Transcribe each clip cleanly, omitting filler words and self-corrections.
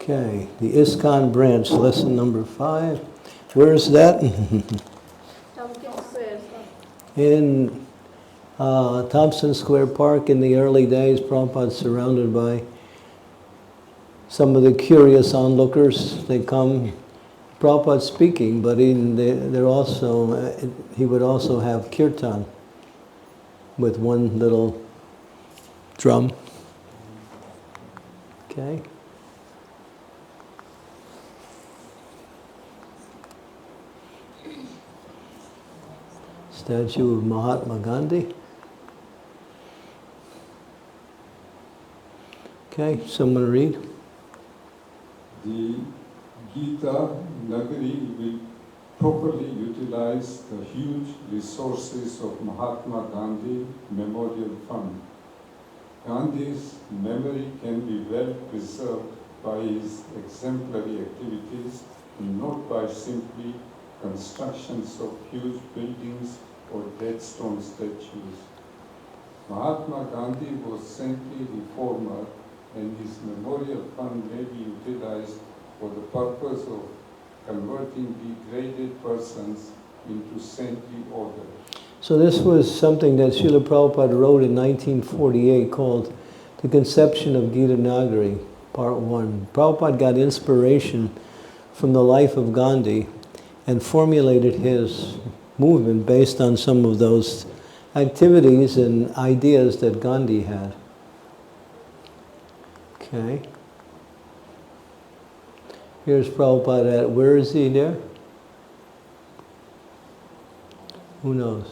Okay, the ISKCON branch, lesson number 5. Where is that? Tompkins Square. In Thompson Square Park. In the early days, Prabhupada's surrounded by some of the curious onlookers. They come, Prabhupada's speaking, but they're also, he would also have kirtan with one little drum. Okay. Statue of Mahatma Gandhi. Okay, someone read. The Gita Nagari will properly utilize the huge resources of Mahatma Gandhi Memorial Fund. Gandhi's memory can be well preserved by his exemplary activities and not by simply constructions of huge buildings or dead-stone statues. Mahatma Gandhi was saintly reformer, and his memorial fund may be utilized for the purpose of converting degraded persons into saintly order. So this was something that Srila Prabhupada wrote in 1948 called The Conception of Gita Nagari, Part 1. Prabhupada got inspiration from the life of Gandhi and formulated his movement based on some of those activities and ideas that Gandhi had. Okay. Here's Prabhupada where is he there? Who knows?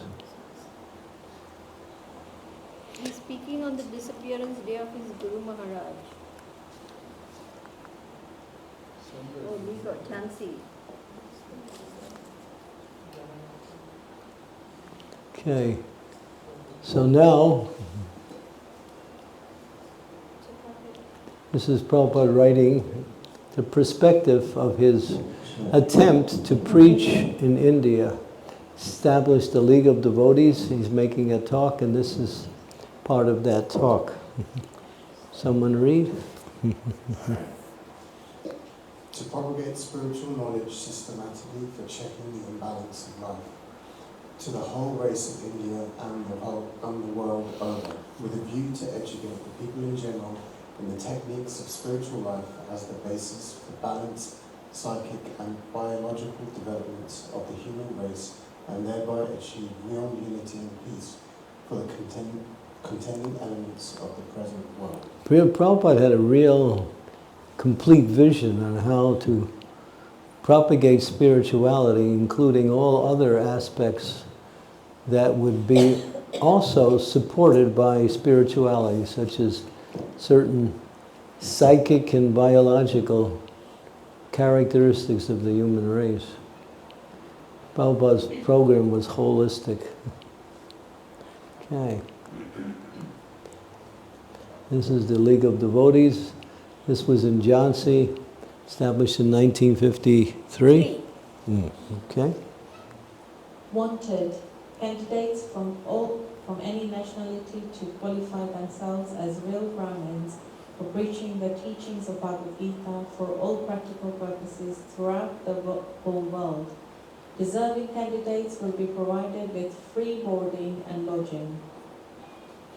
He's speaking on the disappearance day of his Guru Maharaj. Oh, we can't see. Okay. So now, this is Prabhupada writing the perspective of his attempt to preach in India. Established the League of Devotees. He's making a talk, and this is part of that talk. Someone read? To propagate spiritual knowledge systematically for checking the imbalance of life, to the whole race of India and the world over, with a view to educate the people in general in the techniques of spiritual life as the basis for balanced psychic and biological developments of the human race, and thereby achieve real unity and peace for the contending elements of the present world. Prabhupada had a real complete vision on how to propagate spirituality, including all other aspects that would be also supported by spirituality, such as certain psychic and biological characteristics of the human race. Prabhupada's program was holistic. Okay. This is the League of Devotees. This was in Jhansi, established in 1953. Okay. Wanted candidates from any nationality to qualify themselves as real Brahmins for preaching the teachings of Bhagavad Gita for all practical purposes throughout the whole world. Deserving candidates will be provided with free boarding and lodging.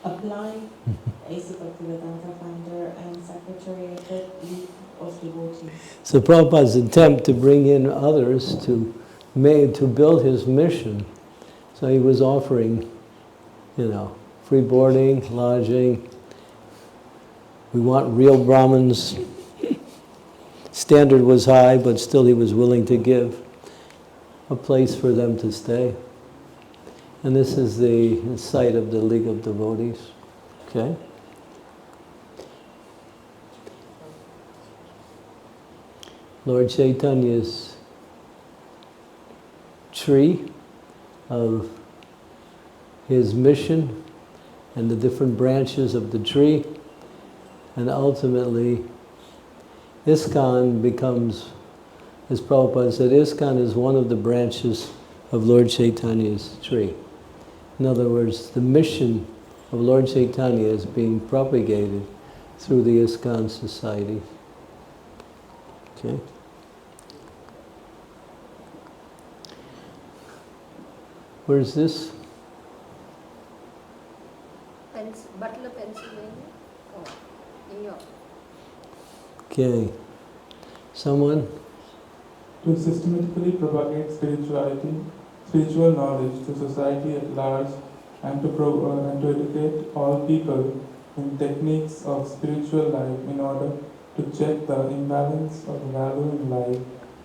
Apply, A.C. Bhaktivedanta founder and secretary of the League of Devotees. So Prabhupada's attempt to bring in others to build his mission. So he was offering, free boarding, lodging. We want real Brahmins. Standard was high, but still he was willing to give a place for them to stay. And this is the site of the League of Devotees. Okay? Lord Chaitanya's tree of his mission and the different branches of the tree, and ultimately ISKCON becomes, as Prabhupada said, ISKCON is one of the branches of Lord Chaitanya's tree. In other words, the mission of Lord Chaitanya is being propagated through the ISKCON society. Okay. Where's this? Butler, Pennsylvania. Oh, New York. Okay. Someone? To systematically propagate spiritual knowledge to society at large, and to educate all people in techniques of spiritual life in order to check the imbalance of value in life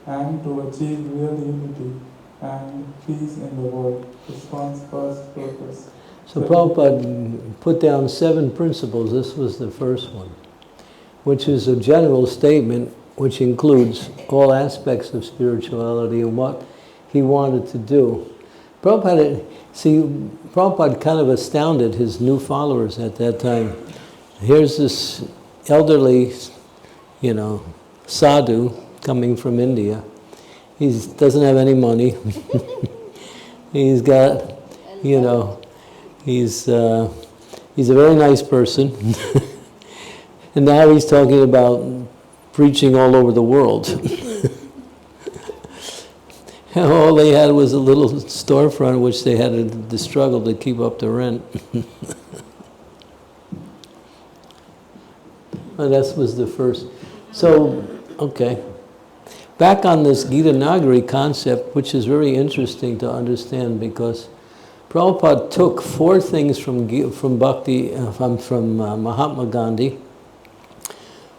and to achieve real unity and peace in the world. ISKCON's first purpose. So Prabhupada put down 7 principles. This was the first one, which is a general statement which includes all aspects of spirituality and what he wanted to do. Prabhupada kind of astounded his new followers at that time. Here's this elderly, sadhu coming from India. He doesn't have any money. He's got, he's a very nice person. And now he's talking about preaching all over the world. And all they had was a little storefront which they had to struggle to keep up the rent. Well, that was the first. So, okay. Back on this Gita Nagari concept, which is very interesting to understand, because Prabhupada took 4 things from Mahatma Gandhi.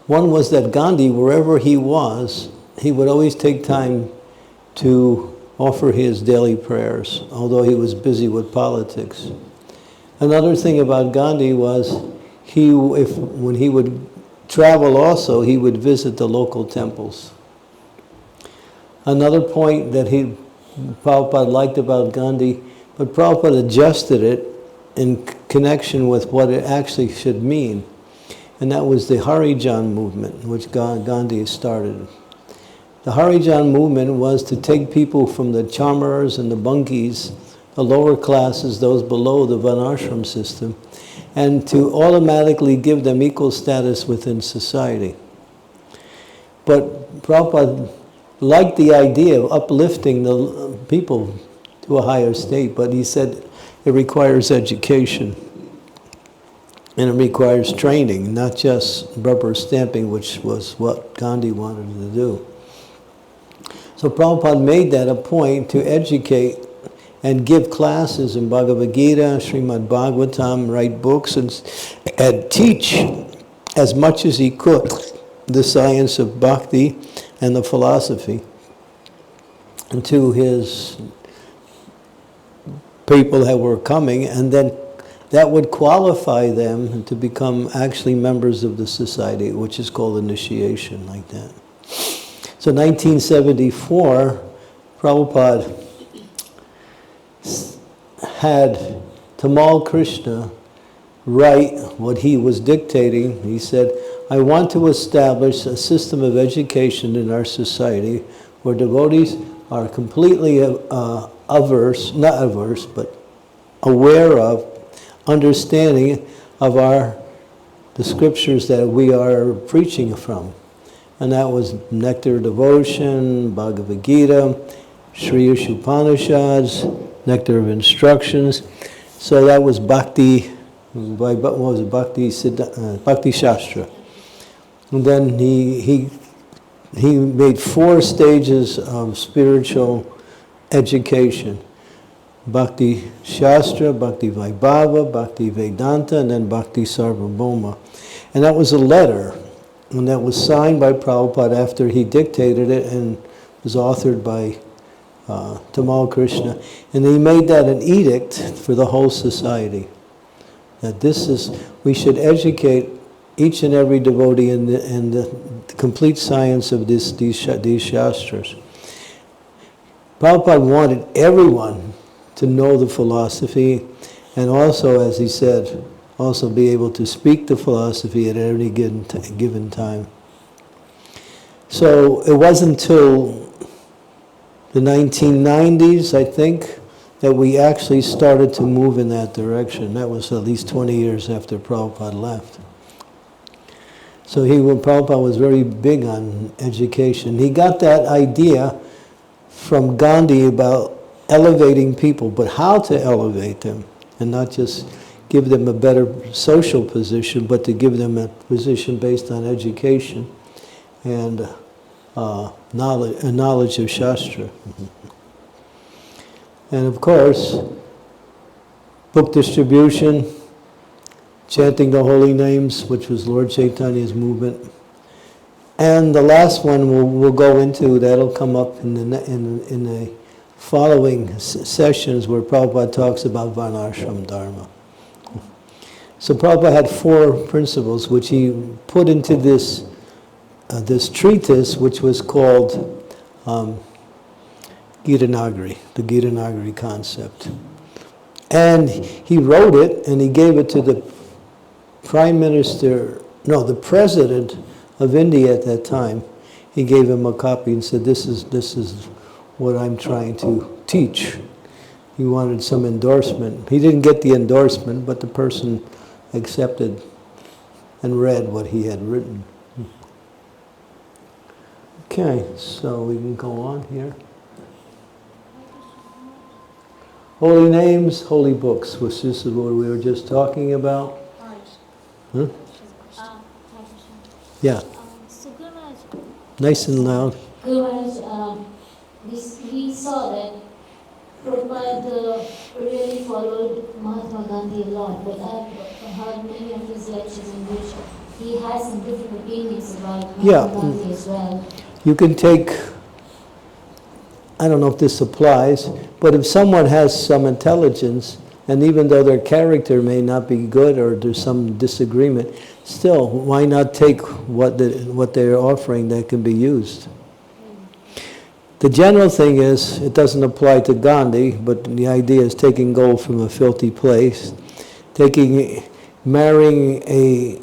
One was that Gandhi, wherever he was, he would always take time to offer his daily prayers, although he was busy with politics. Another thing about Gandhi was when he would travel also, he would visit the local temples. Another point that Prabhupada liked about Gandhi, but Prabhupada adjusted it in connection with what it actually should mean. And that was the Harijan movement, which Gandhi started. The Harijan movement was to take people from the Chamars and the Bungis, the lower classes, those below the Varnashram system, and to automatically give them equal status within society. But Prabhupada liked the idea of uplifting the people to a higher state, but he said it requires education. And it requires training, not just rubber stamping, which was what Gandhi wanted to do. So Prabhupada made that a point to educate and give classes in Bhagavad Gita, Srimad Bhagavatam, write books, and teach as much as he could the science of bhakti and the philosophy and to his people that were coming, and then that would qualify them to become actually members of the society, which is called initiation, like that. So 1974, Prabhupada had Tamal Krishna write what he was dictating. He said, I want to establish a system of education in our society where devotees are completely not averse, but aware of, understanding of the scriptures that we are preaching from. And that was Nectar Devotion, Bhagavad Gita, Sri Upanishads, Nectar of Instructions. So that was Bhakti, Bhakti Shastra. And then he made 4 stages of spiritual education. Bhakti Shastra, Bhakti Vaibhava, Bhakti Vedanta, and then Bhakti Sarvabhauma. And that was a letter, and that was signed by Prabhupada after he dictated it, and was authored by Tamal Krishna. And he made that an edict for the whole society. That we should educate each and every devotee in the complete science of these shastras. Prabhupada wanted everyone to know the philosophy, and also, as he said, also be able to speak the philosophy at any given time. So it wasn't until the 1990s, I think, that we actually started to move in that direction. That was at least 20 years after Prabhupada left. So Prabhupada was very big on education. He got that idea from Gandhi about elevating people, but how to elevate them, and not just give them a better social position, but to give them a position based on education and knowledge of Shastra. And of course, book distribution, chanting the holy names, which was Lord Chaitanya's movement. And the last one we'll go into, that'll come up in the following sessions where Prabhupada talks about Varnashram Dharma. So Prabhupada had 4 principles which he put into this treatise, which was called Gitanagari, the Gitanagari concept. And he wrote it and he gave it to the the President of India at that time. He gave him a copy and said, this is what I'm trying to teach. He wanted some endorsement. He didn't get the endorsement, but the person accepted and read what he had written. Okay, so we can go on here. Holy names, holy books, which is what we were just talking about. Huh? Yeah. So Gurumaj, Nice and loud. Gurumaj, we saw that Prabhupada really followed Mahatma Gandhi a lot, but I've heard many of his lectures in which he has some different opinions about Mahatma Gandhi as well. You can take, I don't know if this applies, but if someone has some intelligence, and even though their character may not be good or there's some disagreement, still, why not take what they're offering that can be used? The general thing is, it doesn't apply to Gandhi, but the idea is taking gold from a filthy place, marrying a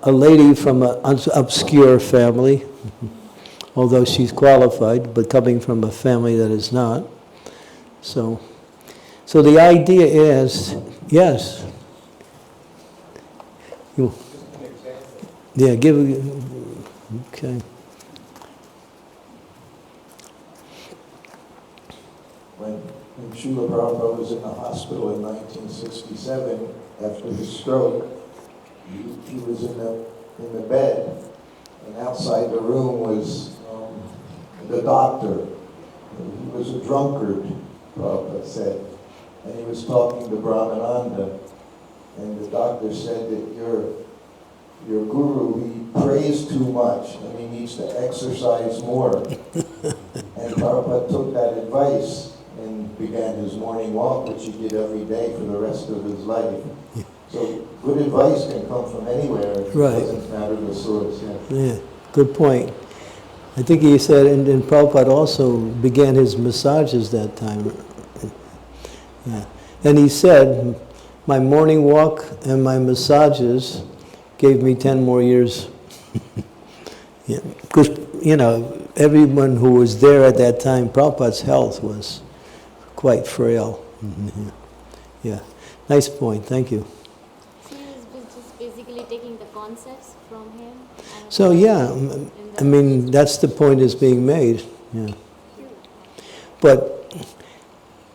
lady from an obscure family, although she's qualified, but coming from a family that is not. So the idea is, yes. Yeah, okay. When Srila Prabhupada was in the hospital in 1967 after his stroke, he was in the bed, and outside the room was the doctor. He was a drunkard, Prabhupada said, and he was talking to Brahmananda, and the doctor said that your guru, he prays too much and he needs to exercise more. And Prabhupada took that advice and began his morning walk, which he did every day for the rest of his life. So good advice can come from anywhere. It doesn't matter the source. Yeah, good point. I think he said, and Prabhupada also began his massages that time. Yeah. And he said, my morning walk and my massages gave me 10 more years. Yeah. Because, everyone who was there at that time, Prabhupada's health was quite frail. Mm-hmm. Yeah. Nice point, thank you. So he was just basically taking the concepts from him? So yeah, I mean, that's the point is being made. Yeah. But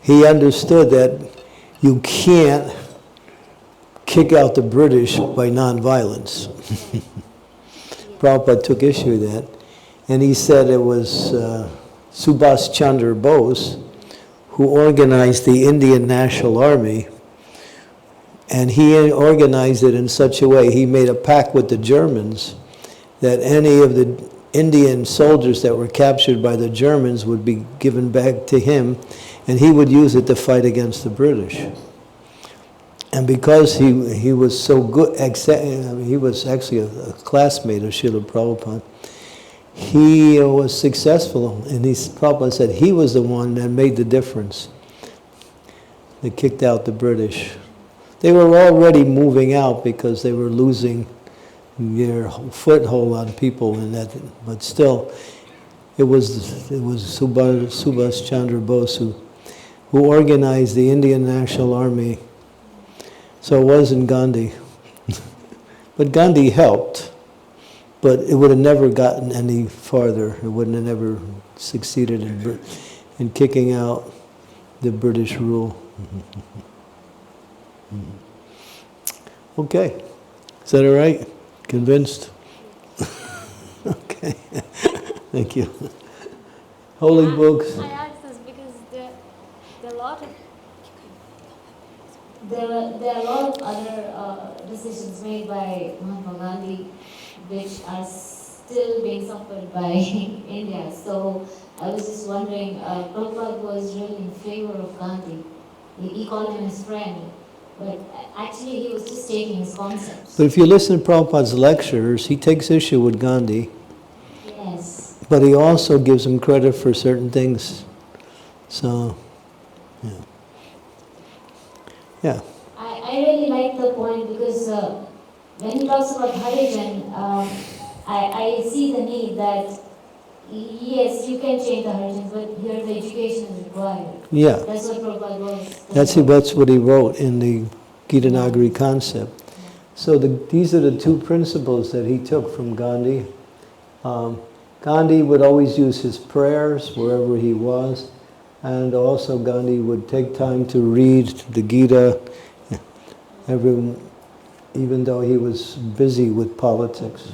he understood that you can't kick out the British by nonviolence. Prabhupada took issue with that. And he said it was Subhas Chandra Bose who organized the Indian National Army. And he organized it in such a way, he made a pact with the Germans that any of the Indian soldiers that were captured by the Germans would be given back to him, and he would use it to fight against the British. And because he was so good, he was actually a classmate of Srila Prabhupada, he was successful, and Prabhupada said he was the one that made the difference. They kicked out the British. They were already moving out because they were losing their foothold on people, and that. But still, it was Subhas Chandra Bose who organized the Indian National Army. So it wasn't Gandhi. But Gandhi helped, but it would have never gotten any farther. It wouldn't have never succeeded in kicking out the British rule. Okay. Is that all right? Convinced? Okay. Thank you. Holy books. I asked this because there are a lot of other decisions made by Mahatma Gandhi which are still being suffered by India. So I was just wondering, Prabhupada was really in favor of Gandhi. He called him his friend, but actually he was just taking his concepts. But if you listen to Prabhupada's lectures, he takes issue with Gandhi. Yes. But he also gives him credit for certain things. So, yeah. Yeah. I really like the point because when he talks about Harijan, I see the need that, yes, you can change the Harijans, but here the education is required. Yeah. That's what Prabhupada was. That's what he wrote in the Gita Nagari concept. So these are the two principles that he took from Gandhi. Gandhi would always use his prayers wherever he was, and also Gandhi would take time to read the Gita, even though he was busy with politics.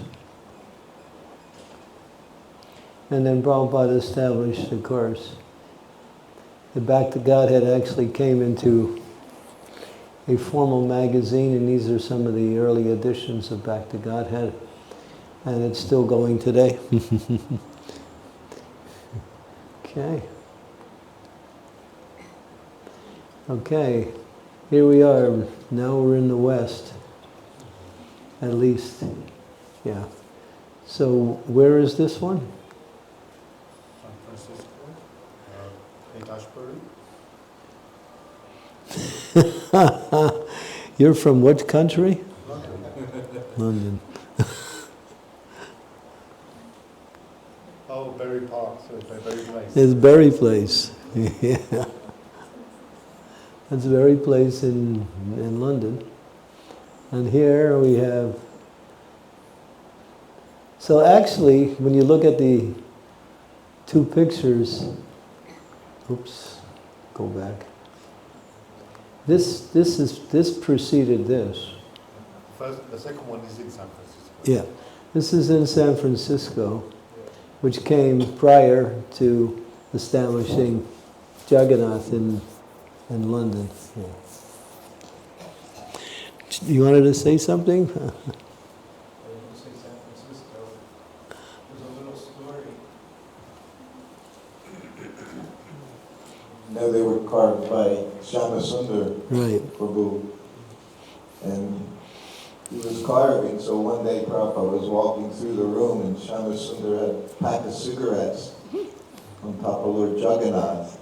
And then Prabhupada established, of course, the Back to Godhead actually came into a formal magazine, and these are some of the early editions of Back to Godhead. And it's still going today. Okay. Okay, here we are. Now we're in the West. At least, yeah. So where is this one? San Francisco, You're from which country? London. London. Oh, Berry Park, so it's my Berry Place. It's Berry Place. Yeah. That's Berry Place in London. And here we have... So actually, when you look at the two pictures... Oops, go back. This preceded this. The second one is in San Francisco. Yeah. This is in San Francisco, which came prior to establishing Jagannath in London. Yeah. You wanted to say something? I was going to say San Francisco. There's a little story. No, they were carved by Shyama Right. Prabhu. And he was carving, so one day Prabhupada was walking through the room and Shyama Sundar had a pack of cigarettes on top of Lord Jagannath.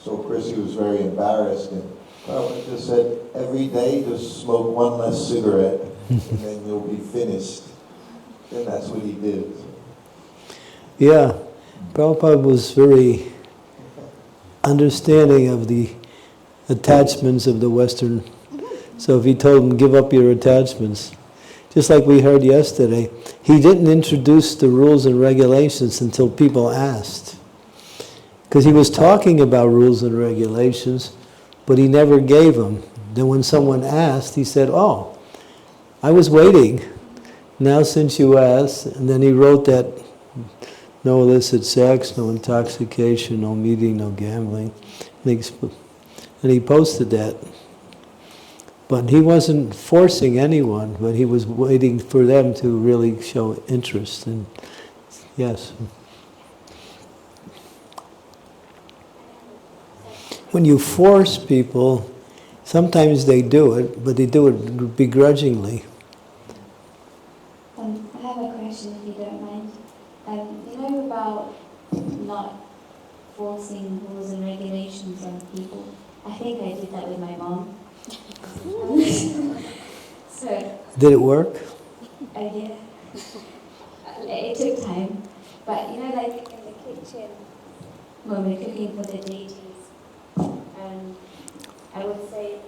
So of course he was very embarrassed, and Prabhupada just said, every day just smoke one less cigarette and then you'll be finished. And that's what he did. Yeah. Prabhupada was very understanding of the attachments of the Western. So if he told them, give up your attachments, just like we heard yesterday, he didn't introduce the rules and regulations until people asked. Because he was talking about rules and regulations, but he never gave them. Then when someone asked, he said, oh, I was waiting. Now since you asked, and then he wrote that no illicit sex, no intoxication, no meeting, no gambling. And he posted that. But he wasn't forcing anyone, but he was waiting for them to really show interest. And yes. When you force people, sometimes they do it, but they do it begrudgingly. I have a question, if you don't mind. You know about not forcing rules and regulations on people? I think I did that with my mom. So Did it work? I did. It took time, but you know, like in the kitchen, when we're cooking for the deities, I would say,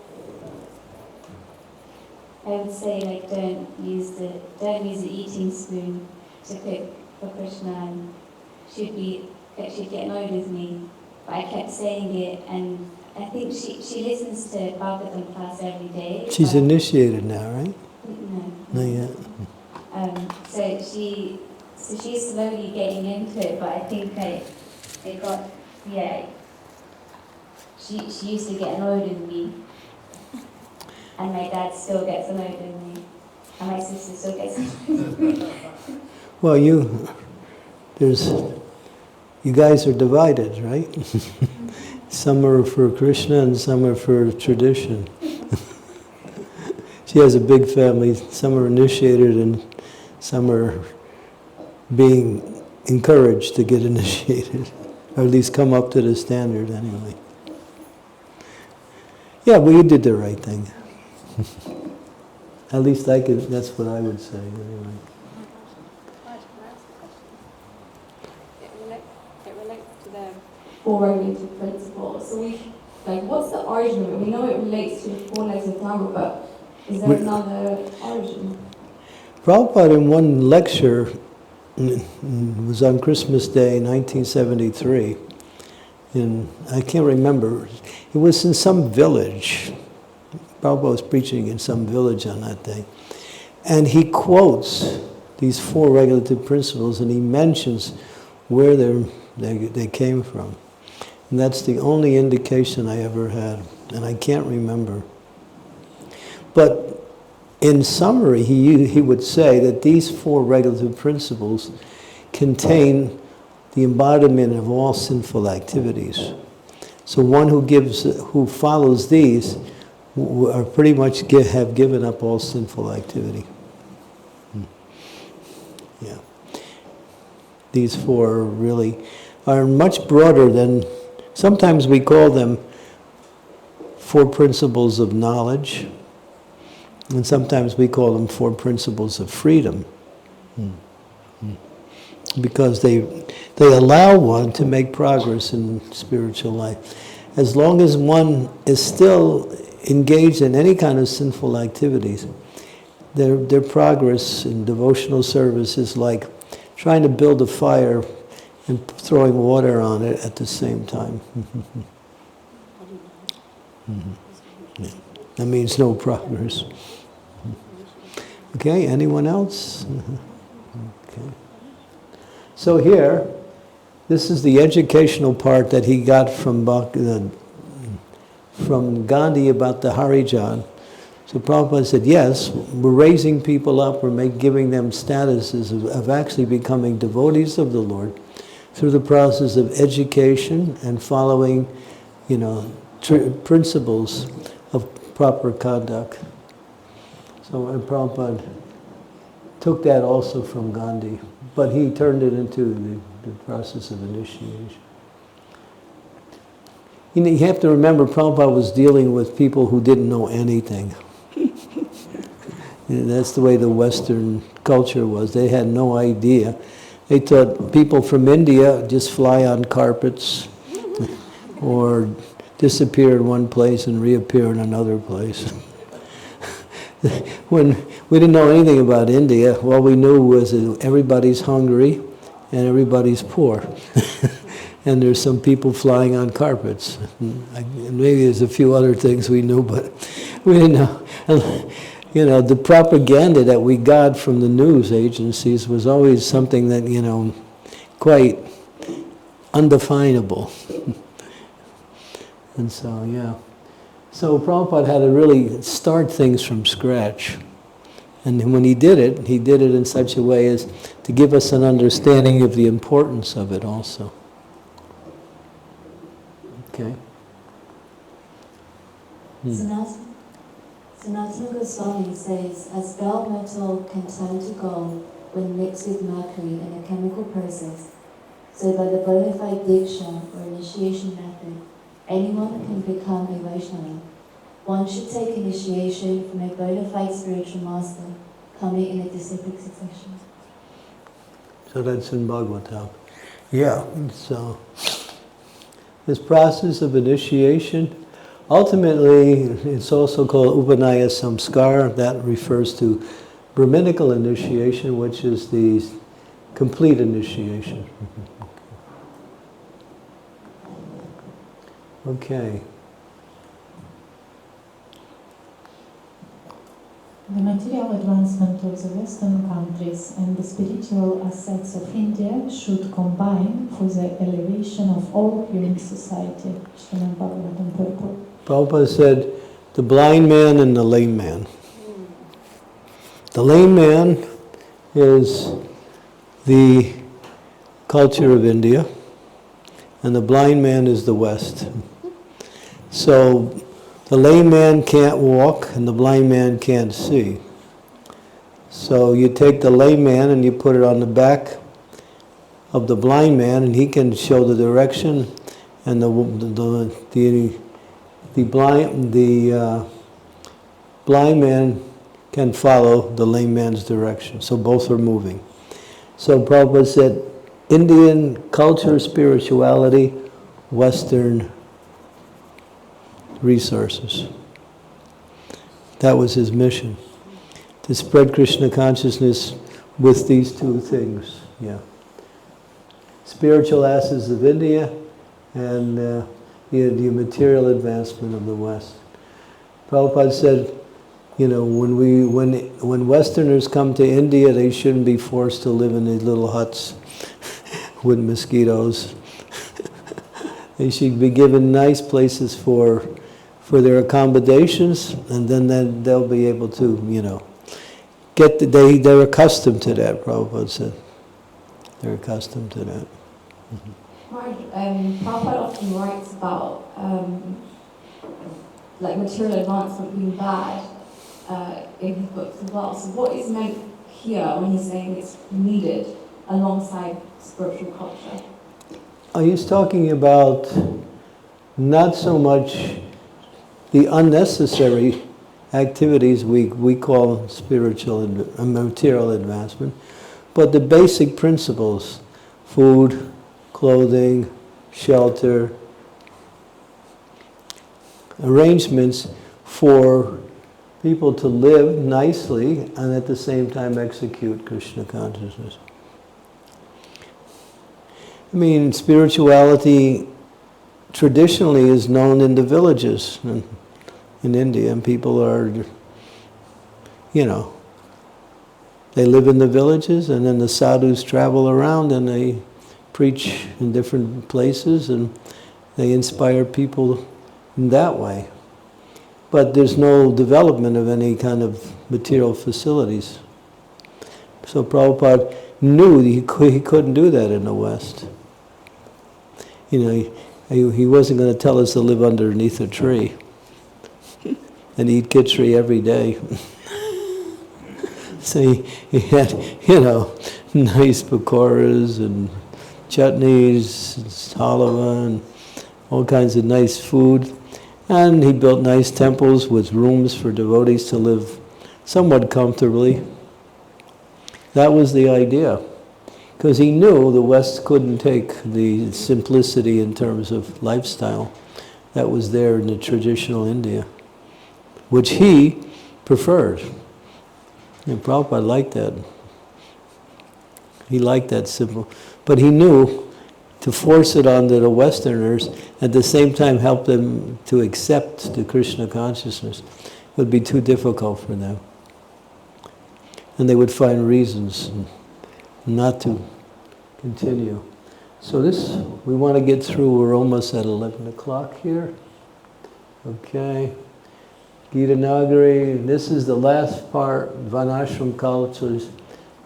I would say like don't use the eating spoon to cook for Krishna, and should get annoyed with me. But I kept saying it, and I think she listens to Bhagavatam class every day. She's initiated now, right? No. Not yet. So she's slowly getting into it, but I think she used to get annoyed with me, and my dad still gets annoyed with me, and my sister still gets annoyed with me. Well, you guys are divided, right? Some are for Krishna and some are for tradition. She has a big family. Some are initiated and some are being encouraged to get initiated, or at least come up to the standard anyway. Yeah, well, you did the right thing. At least that's what I would say anyway. It relates to the Four regulative principles. So what's the origin of it? We know it relates to the 4 legs of Dharma, but is there another origin? Prabhupada in one lecture, it was on Christmas Day, 1973, I can't remember, it was in some village. Prabhupada was preaching in some village on that day. And he quotes these 4 regulative principles, and he mentions where they came from. And that's the only indication I ever had, and I can't remember. But in summary, he would say that these 4 regulative principles contain the embodiment of all sinful activities. So one who follows these are pretty much have given up all sinful activity. Yeah. These 4 really are much broader than, sometimes we call them 4 principles of knowledge, and sometimes we call them 4 principles of freedom. Because they allow one to make progress in spiritual life. As long as one is still engaged in any kind of sinful activities, their progress in devotional service is like trying to build a fire and throwing water on it at the same time. Yeah. That means no progress. Okay, anyone else? Okay. So here, this is the educational part that he got from Gandhi about the Harijan. So Prabhupada said, yes, we're raising people up, we're giving them statuses of actually becoming devotees of the Lord through the process of education and following, principles of proper conduct. So Prabhupada took that also from Gandhi, but he turned it into the process of initiation. You have to remember, Prabhupada was dealing with people who didn't know anything. That's the way the Western culture was. They had no idea. They thought people from India just fly on carpets or disappear in one place and reappear in another place. When we didn't know anything about India, all we knew was that everybody's hungry and everybody's poor. And there's some people flying on carpets. And maybe there's a few other things we knew, but we didn't know. The propaganda that we got from the news agencies was always something that, quite undefinable. And so, yeah. So Prabhupada had to really start things from scratch. And when he did it in such a way as to give us an understanding of the importance of it also. Okay. Sanatana Goswami says, as bell metal can turn to gold when mixed with mercury in a chemical process, so by the bona fide diksha or initiation method, anyone can become a Vaishnava. One should take initiation from a bona fide spiritual master, coming in a disciplic succession. So that's in Bhagavatam. Yeah, so this process of initiation ultimately, it's also called Upanaya Samskar. That refers to Brahminical initiation, which is the complete initiation. Okay. The material advancement of the Western countries and the spiritual assets of India should combine for the elevation of all human society. Srimad Bhagavatam purport. Prabhupada said, the blind man and the lame man. The lame man is the culture of India, and the blind man is the West. So the lame man can't walk and the blind man can't see. So you take the lame man and you put it on the back of the blind man, and he can show the direction, and the blind man can follow the lame man's direction. So both are moving. So Prabhupada said, Indian culture, spirituality, Western resources. That was his mission, to spread Krishna consciousness with these two things. Yeah, spiritual assets of India and the material advancement of the West. Prabhupada said, you know, when Westerners come to India, they shouldn't be forced to live in these little huts with mosquitoes. They should be given nice places for their accommodations, and then they'll be able to, you know, they're accustomed to that, Prabhupada said. They're accustomed to that. Prabhupada often writes about like material advancement being bad in his books as well. So what is meant here when he's saying it's needed alongside spiritual culture? He's talking about not so much the unnecessary activities we call spiritual and material advancement, but the basic principles: food, clothing, shelter, arrangements for people to live nicely and at the same time execute Krishna consciousness. I mean, spirituality traditionally is known in the villages in India, and people are, you know, they live in the villages, and then the sadhus travel around and they preach in different places and they inspire people in that way. But there's no development of any kind of material facilities. So Prabhupada knew he couldn't do that in the West. You know, he wasn't going to tell us to live underneath a tree and eat khichdi every day. So he had, you know, nice pakoras and chutneys, and halava, and all kinds of nice food. And he built nice temples with rooms for devotees to live somewhat comfortably. That was the idea. Because he knew the West couldn't take the simplicity in terms of lifestyle that was there in the traditional India, which he preferred. And Prabhupada liked that. He liked that simple. But he knew to force it onto the Westerners, at the same time help them to accept the Krishna consciousness, would be too difficult for them. And they would find reasons not to continue. So this, we want to get through, we're almost at 11 o'clock here. Okay. Gita Nagari, this is the last part, Vanashram cultures,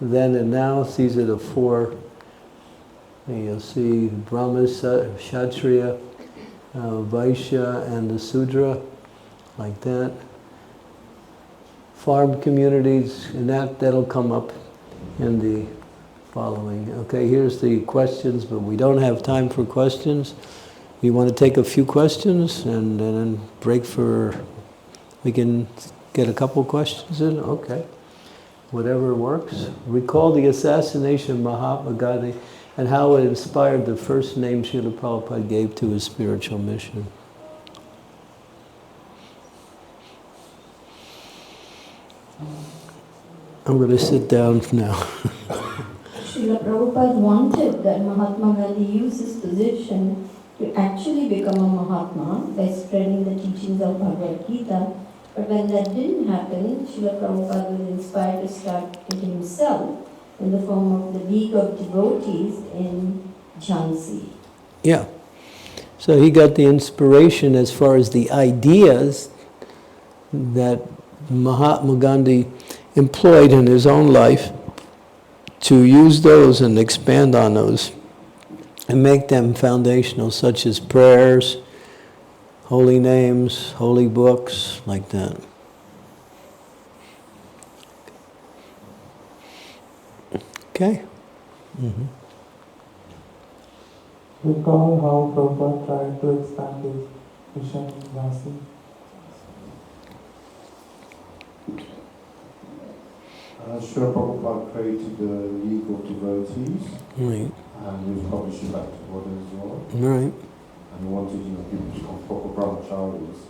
then and now. These are the four. You'll see Brahma, Kshatriya, Vaishya, and the Sudra, like that. Farm communities, and that'll come up in the following. Okay, here's the questions, but we don't have time for questions. You want to take a few questions and then break for, we can get a couple questions in? Okay. Whatever works. Recall the assassination of Mahatma Gandhi and how it inspired the first name Srila Prabhupada gave to his spiritual mission. I'm going to sit down now. Srila Prabhupada wanted that Mahatma Gandhi use his position to actually become a Mahatma by spreading the teachings of Bhagavad Gita. But when that didn't happen, Srila Prabhupada was inspired to start it himself in the form of the League of Devotees in Jhansi. Yeah. So he got the inspiration as far as the ideas that Mahatma Gandhi employed in his own life, to use those and expand on those and make them foundational, such as prayers, holy names, holy books, like that. Okay? Mm-hmm. Recall how Prabhupada tried to expand his mission in Jhansi. Srila Prabhupada created the League of Devotees, Right. and he was publishing back to Buddha as well. Right. And he wanted people to become proper brahmacharis,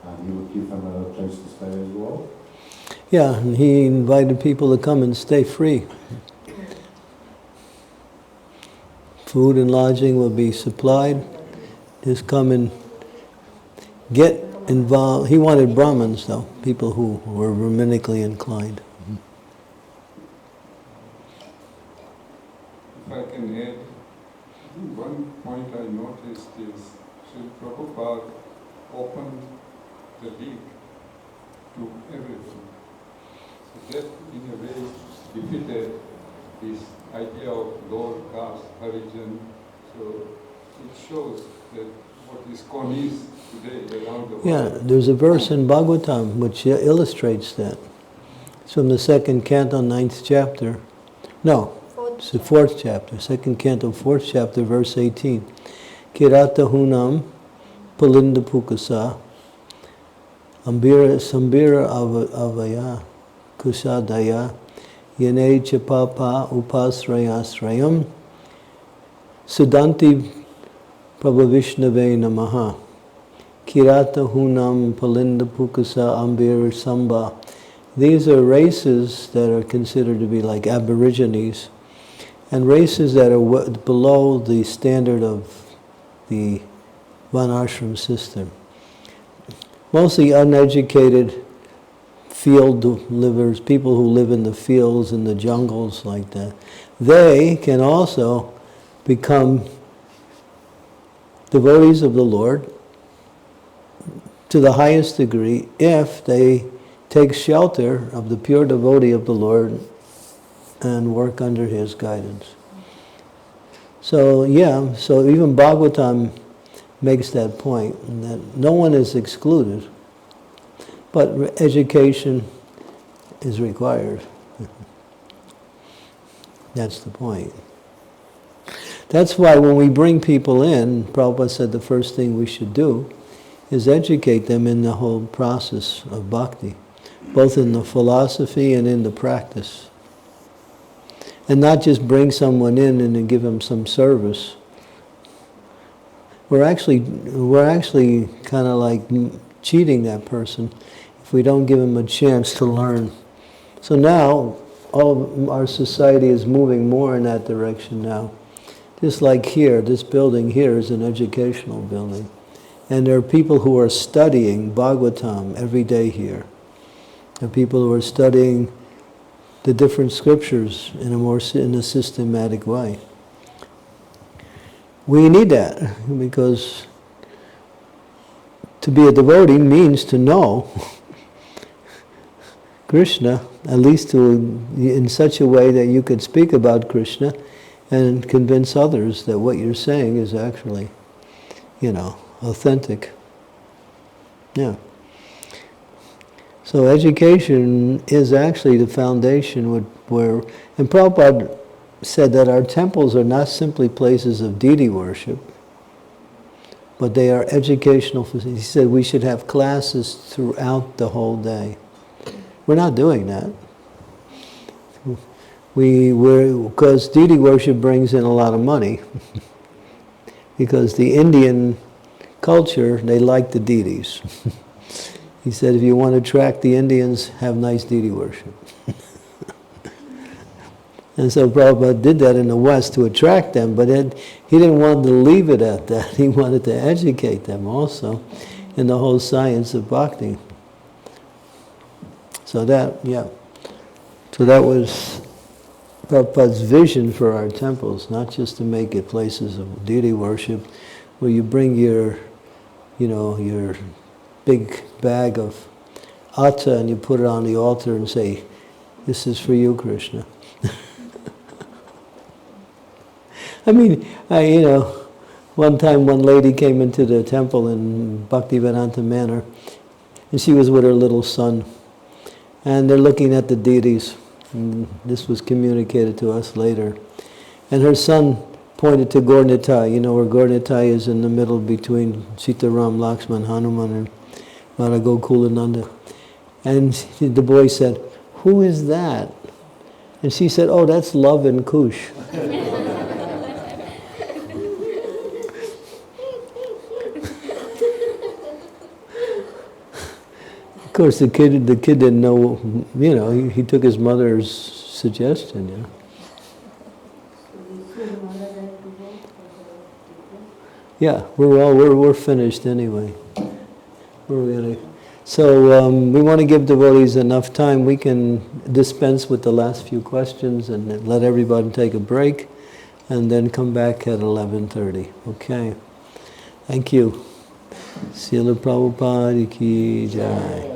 and he would give them a place to stay as well. Yeah, and he invited people to come and stay free. Food and lodging will be supplied. Just come and get involved. He wanted Brahmins, though, people who were Brahminically inclined. If I can add, I think one point I noticed is Sri Prabhupada opened the league to everything. So that in a way defeated this idea of lower caste, Harijan. So it shows that what ISKCON is today around the world. Yeah, there's a verse in Bhagavatam which illustrates that. It's from the 2nd canto, 9th chapter. No, it's the 4th chapter, 2nd canto, 4th chapter, verse 18. Kirata hunam palinda pukasa ambira sambira avaya kusadaya yane chapapa upasrayasrayam sudanti prabhavishnave namaha kirata hunam palinda pukasa ambira samba. These are races that are considered to be like aborigines, and races that are below the standard of the Varnashram system. Mostly uneducated field livers, people who live in the fields and the jungles like that. They can also become devotees of the Lord to the highest degree if they take shelter of the pure devotee of the Lord and work under his guidance. So yeah, so even Bhagavatam makes that point, that no one is excluded, but education is required. That's the point. That's why when we bring people in, Prabhupada said the first thing we should do is educate them in the whole process of bhakti, both in the philosophy and in the practice. And not just bring someone in and then give them some service. We're actually kind of like cheating that person if we don't give him a chance to learn. So now, all of our society is moving more in that direction now. Just like here, this building here is an educational building. And there are people who are studying Bhagavatam every day here. There are people who are studying the different scriptures in a systematic way. We need that, because to be a devotee means to know Krishna, at least in such a way that you could speak about Krishna and convince others that what you're saying is actually, authentic. Yeah. So education is actually the foundation where, and Prabhupada said that our temples are not simply places of deity worship, but they are educational facilities. He said we should have classes throughout the whole day. We're not doing that. Because deity worship brings in a lot of money. Because the Indian culture, they like the deities. He said if you want to attract the Indians, have nice deity worship. And so Prabhupada did that in the West to attract them, but then he didn't want to leave it at that. He wanted to educate them also in the whole science of bhakti. So that, yeah. So that was Prabhupada's vision for our temples, not just to make it places of deity worship, where you bring your, your big bag of atta and you put it on the altar and say, "This is for you, Krishna." I mean, one time one lady came into the temple in Bhaktivedanta Manor, and she was with her little son, and they're looking at the deities. And this was communicated to us later. And her son pointed to Gaur-Nitai, where Gaur-Nitai is in the middle between Sitaram, Lakshman, Hanuman, and Radha Gokulananda. And the boy said, "Who is that?" And she said, "Oh, that's Love and Kush." Of course, the kid didn't know, he took his mother's suggestion, Yeah, we're finished anyway. So we want to give devotees enough time. We can dispense with the last few questions and let everybody take a break, and then come back at 11:30. Okay. Thank you. Srila Prabhupada ki jai.